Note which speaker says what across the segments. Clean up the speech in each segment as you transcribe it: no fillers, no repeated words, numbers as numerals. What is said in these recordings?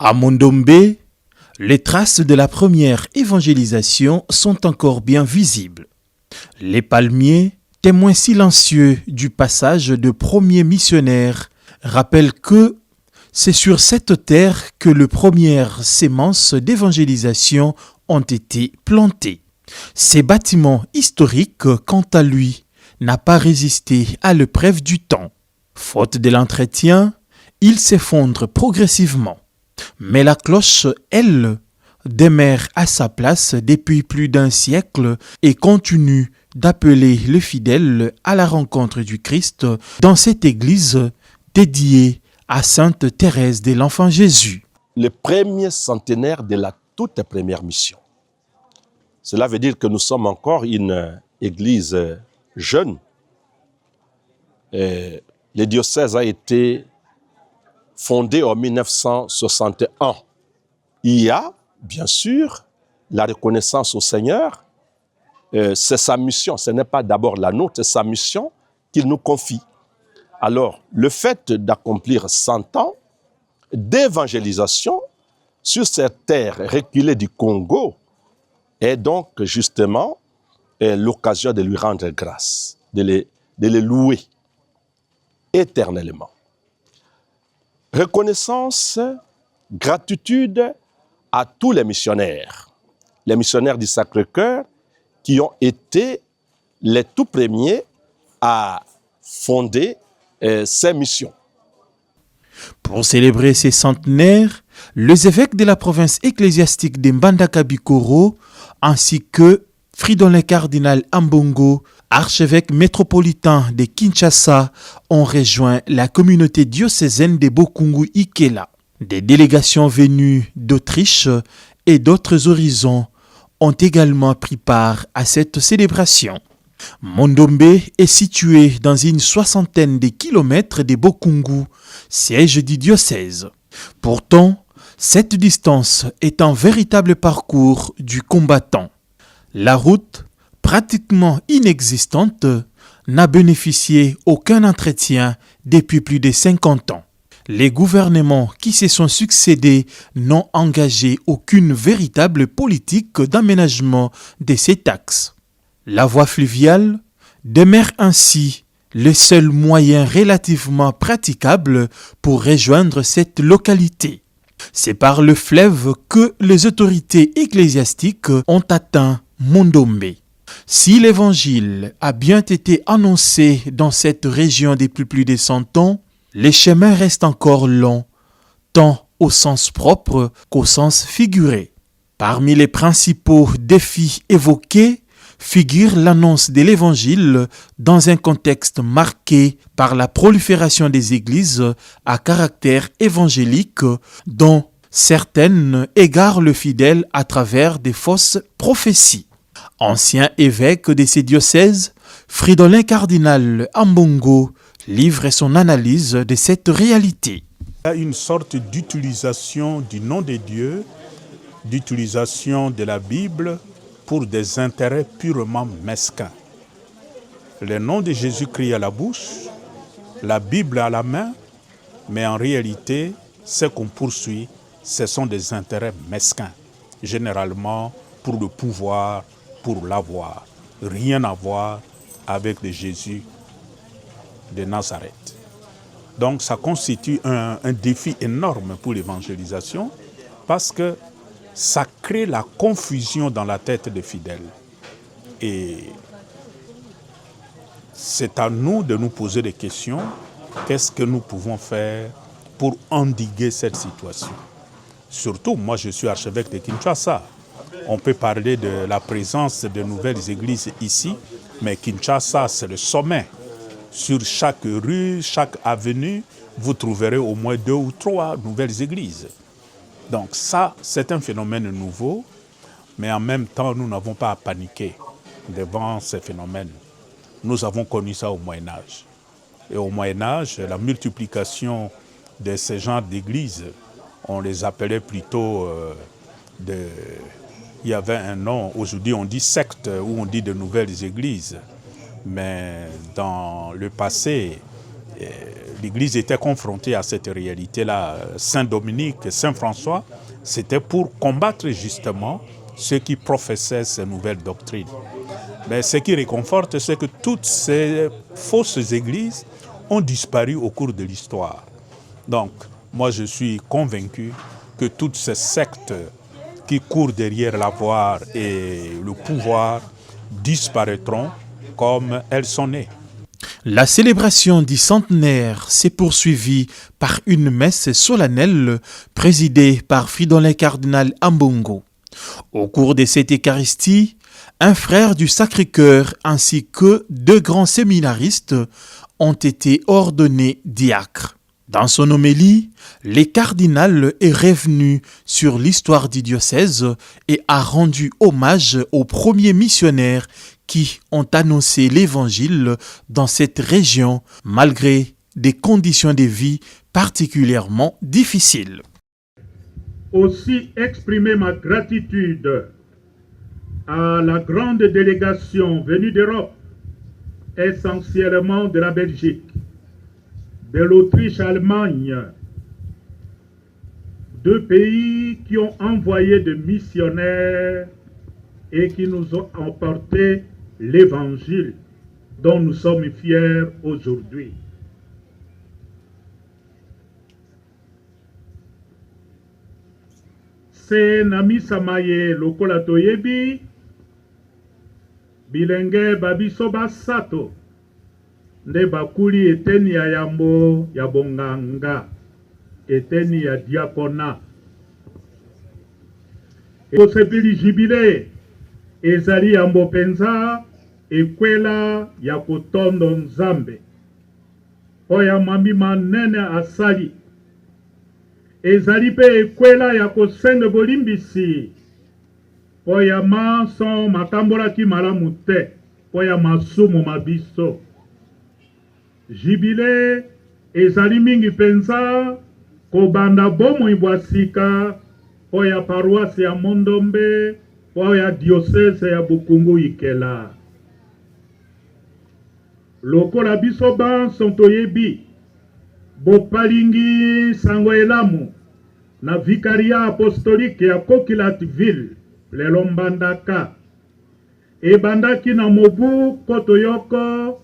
Speaker 1: À Mondombe, les traces de la première évangélisation sont encore bien visibles. Les palmiers, témoins silencieux du passage de premiers missionnaires, rappellent que c'est sur cette terre que les premières sémences d'évangélisation ont été plantées. Ces bâtiments historiques, quant à lui, n'a pas résisté à l'épreuve du temps. Faute de l'entretien, il s'effondre progressivement. Mais la cloche, elle, demeure à sa place depuis plus d'un siècle et continue d'appeler les fidèles à la rencontre du Christ dans cette église dédiée à Sainte Thérèse de l'Enfant Jésus.
Speaker 2: Le premier centenaire de la toute première mission. Cela veut dire que nous sommes encore une église jeune. Le diocèse a été fondé en 1961. Il y a, bien sûr, la reconnaissance au Seigneur. C'est sa mission, ce n'est pas d'abord la nôtre, c'est sa mission qu'il nous confie. Alors, le fait d'accomplir 100 ans d'évangélisation sur cette terre reculée du Congo est donc justement l'occasion de lui rendre grâce, de les louer éternellement. Reconnaissance, gratitude à tous les missionnaires du Sacré-Cœur qui ont été les tout premiers à fonder ces missions.
Speaker 1: Pour célébrer ces centenaires, les évêques de la province ecclésiastique de Mbandaka-Bikoro ainsi que Fridolin cardinal Ambongo, archevêque métropolitain de Kinshasa, ont rejoint la communauté diocésaine de Bokungu-Ikela. Des délégations venues d'Autriche et d'autres horizons ont également pris part à cette célébration. Mondombe est situé dans une 60aine de kilomètres de Bokungu, siège du diocèse. Pourtant, cette distance est un véritable parcours du combattant. La route, pratiquement inexistante, n'a bénéficié aucun entretien depuis plus de 50 ans. Les gouvernements qui se sont succédés n'ont engagé aucune véritable politique d'aménagement de cet axe. La voie fluviale demeure ainsi le seul moyen relativement praticable pour rejoindre cette localité. C'est par le fleuve que les autorités ecclésiastiques ont atteint Mondombe. Si l'évangile a bien été annoncé dans cette région depuis plus de 100 ans, les chemins restent encore longs, tant au sens propre qu'au sens figuré. Parmi les principaux défis évoqués figure l'annonce de l'évangile dans un contexte marqué par la prolifération des églises à caractère évangélique dont certaines égarent le fidèle à travers des fausses prophéties. Ancien évêque de ces diocèses, Fridolin cardinal Ambongo livre son analyse de cette réalité.
Speaker 3: Il y a une sorte d'utilisation du nom de Dieu, d'utilisation de la Bible pour des intérêts purement mesquins. Le nom de Jésus-Christ à la bouche, la Bible à la main, mais en réalité, ce qu'on poursuit, ce sont des intérêts mesquins, généralement pour le pouvoir, pour l'avoir. Rien à voir avec le Jésus de Nazareth. Donc ça constitue un défi énorme pour l'évangélisation parce que ça crée la confusion dans la tête des fidèles. Et c'est à nous de nous poser des questions. Qu'est-ce que nous pouvons faire pour endiguer cette situation? Surtout, moi je suis archevêque de Kinshasa. On peut parler de la présence de nouvelles églises ici, mais Kinshasa c'est le sommet. Sur chaque rue, chaque avenue, vous trouverez au moins 2 ou 3 nouvelles églises. Donc ça, c'est un phénomène nouveau, mais en même temps, nous n'avons pas à paniquer devant ces phénomènes. Nous avons connu ça au Moyen-Âge. Et au Moyen-Âge, la multiplication de ces genres d'églises, on les appelait plutôt il y avait un nom, aujourd'hui on dit secte ou on dit de nouvelles églises. Mais dans le passé, l'Église était confrontée à cette réalité-là. Saint Dominique, Saint François, c'était pour combattre justement ceux qui professaient ces nouvelles doctrines. Mais ce qui réconforte, c'est que toutes ces fausses églises ont disparu au cours de l'histoire. Donc, moi je suis convaincu que toutes ces sectes qui courent derrière l'avoir et le pouvoir disparaîtront comme elles sont nées.
Speaker 1: La célébration du centenaire s'est poursuivie par une messe solennelle présidée par Fridolin Cardinal Ambongo. Au cours de cette Eucharistie, un frère du Sacré-Cœur ainsi que 2 grands séminaristes ont été ordonnés diacres. Dans son homélie, le cardinal est revenu sur l'histoire du diocèse et a rendu hommage aux premiers missionnaires qui ont annoncé l'évangile dans cette région malgré des conditions de vie particulièrement difficiles.
Speaker 4: Aussi exprimer ma gratitude à la grande délégation venue d'Europe, essentiellement de la Belgique, de l'Autriche-Allemagne, 2 pays qui ont envoyé des missionnaires et qui nous ont apporté l'évangile dont nous sommes fiers aujourd'hui. C'est Namisa Maye lokola toyebi bilenge babiso basato nde bakuli eteni ya yambo ya bonganga eteni ya diakona ekosepeli jibile ezali yambo penza ekwela ya kotondo nzambe oya mami manene asali ezali pe ekwela ya kosenga bolimbisi po ya maso matambolaki malamu te po ya masumu mabiso jibile ezali mingi penza kobanda bomoi bwa sika po ya paroisse ya Mondombe po ya diocese ya Bukungu Ikela lokola biso banso toyebi bopalingi sango elamu na vikaria apostolique ya Coquilhatville lelo mbandaka ebandaki na mobu kotoyoko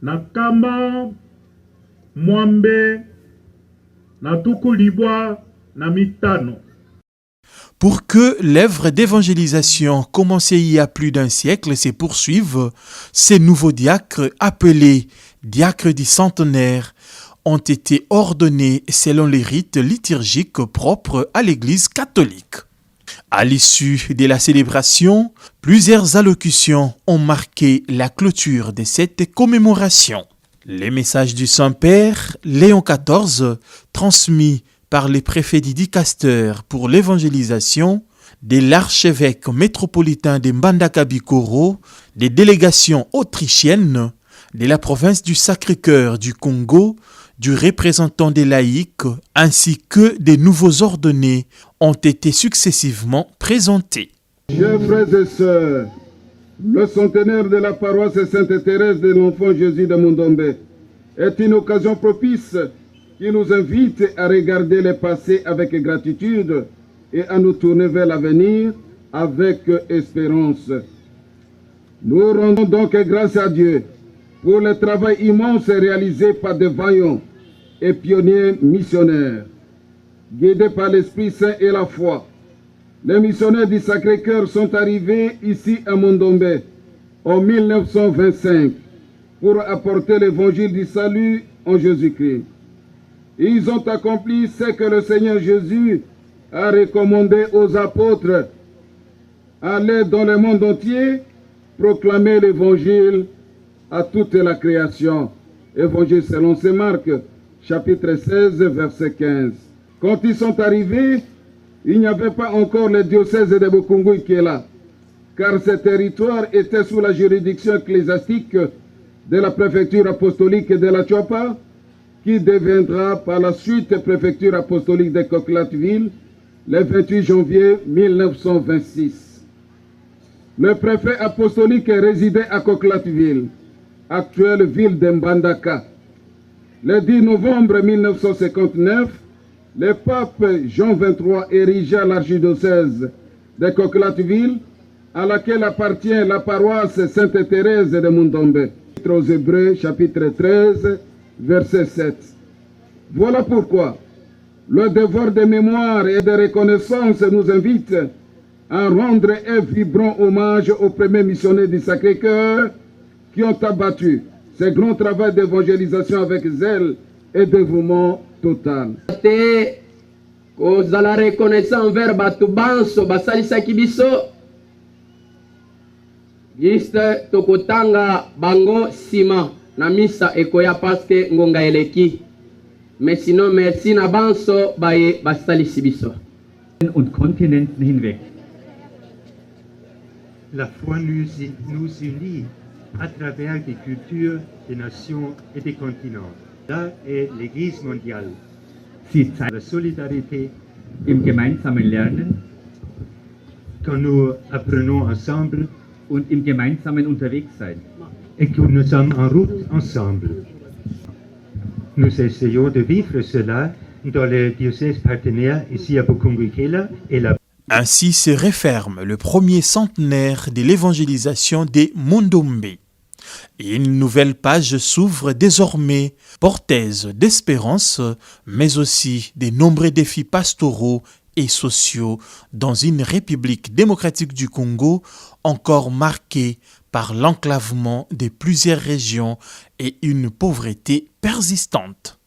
Speaker 4: na kamba mwambe na tuku libwa na mitano.
Speaker 1: Pour que l'œuvre d'évangélisation commencée il y a plus d'un siècle se poursuive, ces nouveaux diacres appelés diacres du centenaire ont été ordonnés selon les rites liturgiques propres à l'Église catholique. À l'issue de la célébration, plusieurs allocutions ont marqué la clôture de cette commémoration. Les messages du Saint-Père Léon XIV, transmis par les préfets du dicaster pour l'évangélisation, de l'archevêque métropolitain de Mbandaka-Bikoro, des délégations autrichiennes, de la province du Sacré-Cœur du Congo, du représentant des laïcs ainsi que des nouveaux ordonnés ont été successivement présentés.
Speaker 5: Chers frères et sœurs, le centenaire de la paroisse Sainte-Thérèse de l'Enfant Jésus de Mondombe est une occasion propice qui nous invite à regarder le passé avec gratitude et à nous tourner vers l'avenir avec espérance. Nous rendons donc grâce à Dieu pour le travail immense réalisé par des vaillants et pionniers missionnaires. Guidés par l'Esprit Saint et la foi, les missionnaires du Sacré-Cœur sont arrivés ici à Mondombe en 1925 pour apporter l'évangile du salut en Jésus-Christ. Ils ont accompli ce que le Seigneur Jésus a recommandé aux apôtres: aller dans le monde entier, proclamer l'évangile à toute la création. Évangile selon Saint Marc, chapitre 16, verset 15. Quand ils sont arrivés, il n'y avait pas encore le diocèse de Bukungu Ikela, car ce territoire était sous la juridiction ecclésiastique de la préfecture apostolique de la Tchoapa, qui deviendra par la suite préfecture apostolique de Coquilhatville le 28 janvier 1926. Le préfet apostolique résidait à Coquilhatville, actuelle ville de Mbandaka. Le 10 novembre 1959, le pape Jean XXIII érigea l'archidiocèse de Coquelatville, à laquelle appartient la paroisse Sainte-Thérèse de Mundombe. Aux Hébreux, chapitre 13, verset 7. Voilà pourquoi le devoir de mémoire et de reconnaissance nous invite à rendre un vibrant hommage aux premiers missionnaires du Sacré-Cœur qui ont abattu ce grand travail d'évangélisation avec zèle et dévouement total.
Speaker 6: kozala reconnaissant envers bato banso basalisaki biso juste tokotanga bango nsima na misa ekoya paske ngonga eleki mais sinon merci na banso baye basalisi biso
Speaker 7: und Kontinenten hinweg.
Speaker 8: La foi nous unit à travers des cultures, des nations et des continents. Là est l'Église mondiale.
Speaker 7: Sie zeigt
Speaker 8: La solidarité,
Speaker 7: im gemeinsamen Lernen
Speaker 8: quand nous apprenons ensemble
Speaker 7: und im gemeinsamen Unterwegssein.
Speaker 8: et que nous sommes en route ensemble. Nous essayons de vivre cela dans les diocèses partenaires ici à Bukungu-Ikela et là.
Speaker 1: Ainsi se referme le premier centenaire de l'évangélisation des Mundombe. Et une nouvelle page s'ouvre désormais, porteuse d'espérance, mais aussi de nombreux défis pastoraux et sociaux dans une République démocratique du Congo encore marquée par l'enclavement de plusieurs régions et une pauvreté persistante.